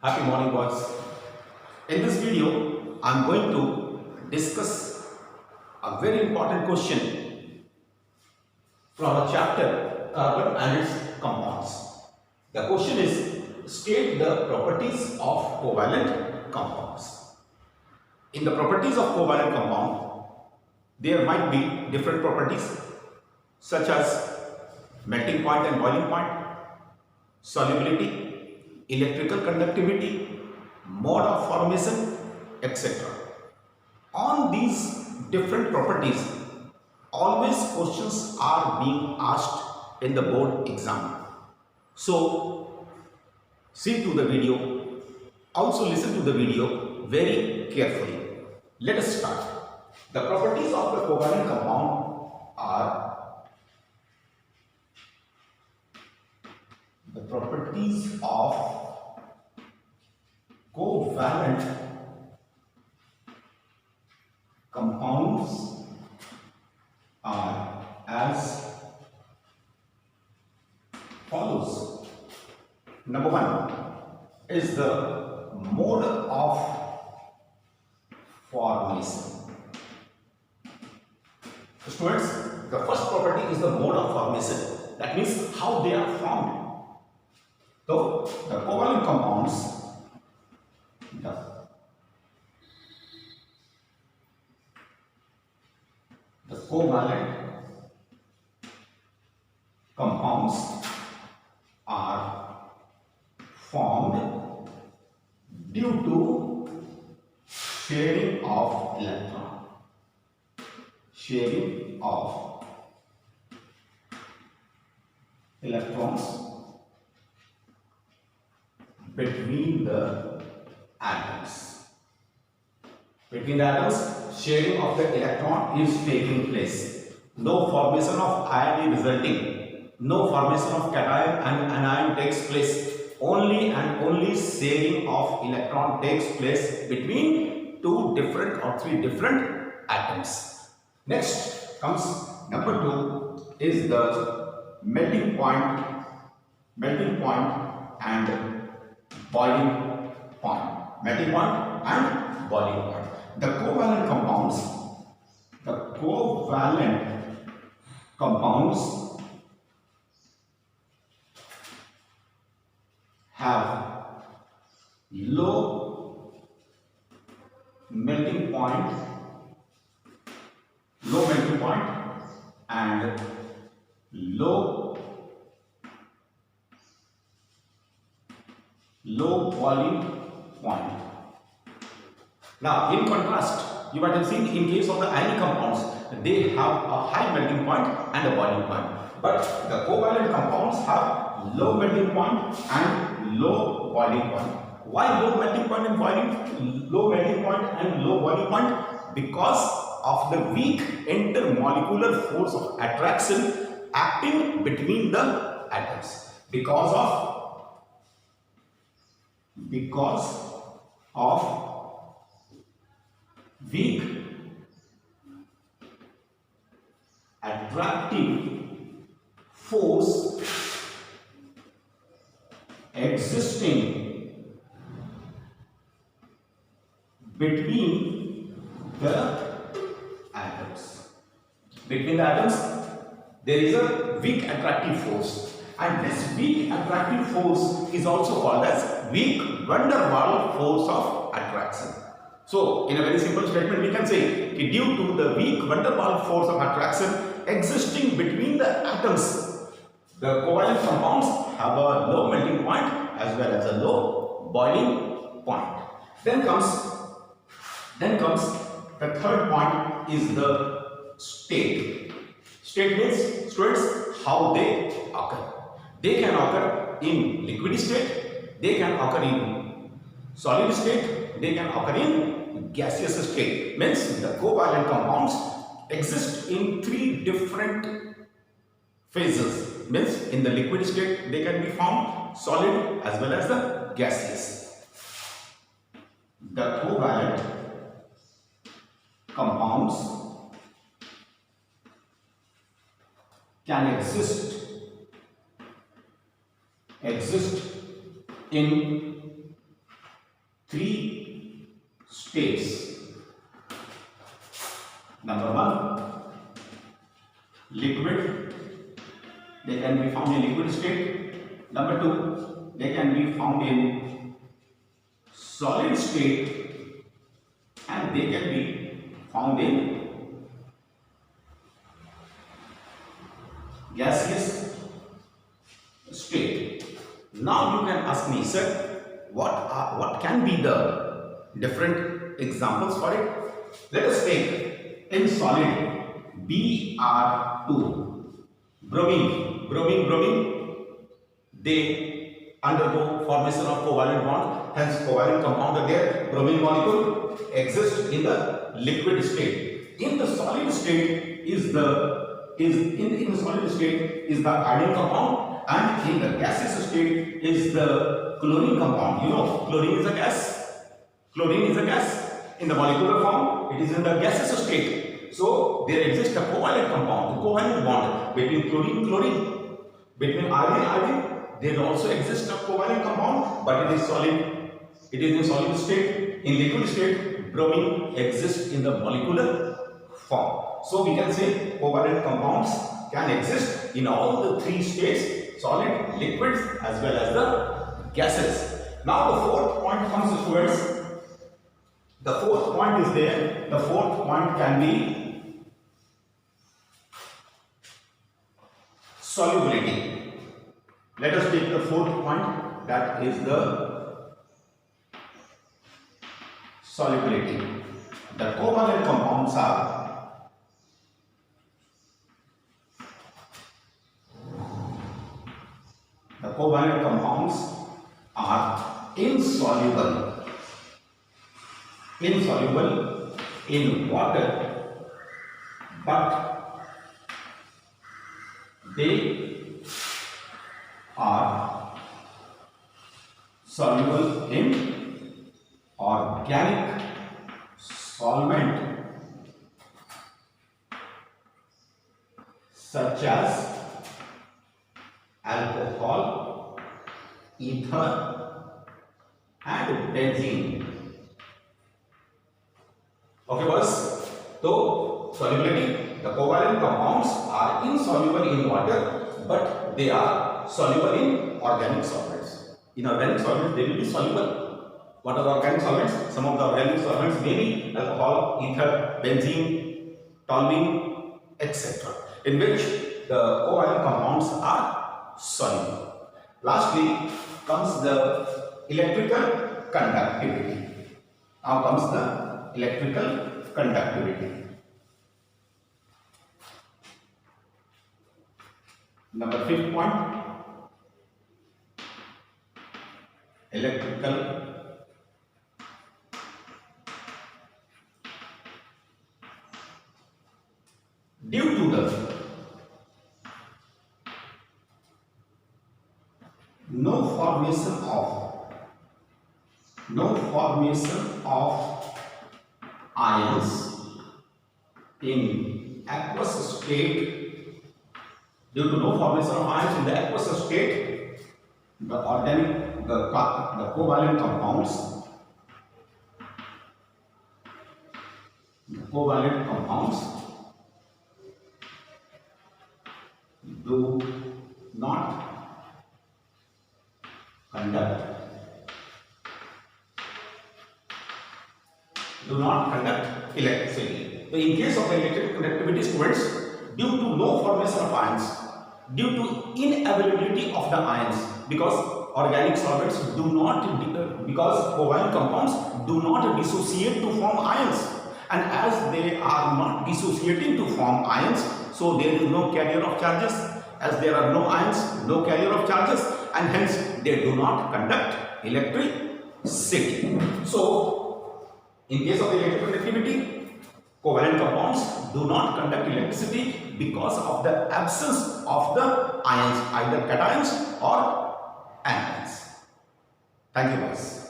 Happy morning, boys. In this video, I am going to discuss a very important question from a chapter Carbon and its compounds. The question is, state the properties of covalent compounds. In the properties of covalent compound, there might be different properties such as melting point and boiling point, solubility, electrical conductivity, mode of formation, etc. On these different properties, always questions are being asked in the board exam. So, see to the video, also listen to the video very carefully. Let us start. The properties of the covalent compound are the properties of covalent compounds are as follows. Number one is the mode of formation. Students, the first property is the mode of formation. That means how they are formed. So, the covalent compounds, the covalent compounds are formed due to sharing of electron. Sharing of electrons between the atoms. Between the atoms, sharing of the electron is taking place. No formation of ion is resulting. No formation of cation and anion takes place. Only and only sharing of electron takes place between two different or three different atoms. Next comes number two is the melting point and boiling point. Melting point and boiling point. The covalent compounds have low melting point and low boiling point. Now, in contrast, you might have seen in case of the ionic compounds, they have a high melting point and a boiling point. But the covalent compounds have low melting point and low boiling point. Why low melting point and low boiling point? Because of the weak intermolecular force of attraction acting between the atoms. Because of weak attractive force existing between the atoms. Between the atoms, there is a weak attractive force, and this weak attractive force is also called as weak van der Waals force of attraction. So, in a very simple statement, we can say that due to the weak van der Waals force of attraction existing between the atoms, the covalent compounds have a low melting point as well as a low boiling point. Then comes the third point is the state. State means, students, how they occur. They can occur in liquid state, they can occur in solid state, they can occur in gaseous state. Means the covalent compounds exist in three different phases. Means in the liquid state they can be found, solid as well as the gaseous. The covalent compounds can exist in three states. Number one, liquid. They can be found in liquid state. Number two, they can be found in solid state, and they can be found in gaseous state. Now you can ask me, sir, what can be the different examples for it? Let us take in solid Br2, bromine, they undergo formation of covalent bond, hence covalent compound are there. Bromine molecule exists in the liquid state. In the solid state is the iodine compound, and in the gaseous state is the chlorine compound. You know, chlorine is a gas. Chlorine is a gas. In the molecular form, it is in the gaseous state. So there exists a covalent compound, a covalent bond between chlorine, between iodine. There also exists a covalent compound, but it is solid. It is in solid state. In liquid state, bromine exists in the molecular form. So we can say covalent compounds can exist in all the three states: solid, liquids, as well as the gases. Now the fourth point comes towards. The fourth point is there. The fourth point can be solubility. Let us take the fourth point, that is the solubility. The covalent compounds are insoluble in water, but they are soluble in organic solvent such as alcohol, ether, and benzene. Okay, boys. So, solubility, the covalent compounds are insoluble in water, but they are soluble in organic solvents. In organic solvents, they will be soluble. What are the organic solvents? Some of the organic solvents may be alcohol, ether, benzene, toluene, etc., in which the covalent compounds are soluble. Lastly comes the electrical conductivity. Now comes the electrical conductivity. Number 5th point, electrical due to the no formation of ions in aqueous state, due to no formation of ions in the aqueous state, the covalent compounds do not conduct electricity. So in case of electric conductivity, students, due to no formation of ions, due to inavailability of the ions, because organic solvents do not, because covalent compounds do not dissociate to form ions, and as they are not dissociating to form ions, so there is no carrier of charges. As there are no ions, no carrier of charges, and hence they do not conduct electricity. So in case of electrical conductivity, covalent compounds do not conduct electricity because of the absence of the ions, either cations or anions. Thank you, guys.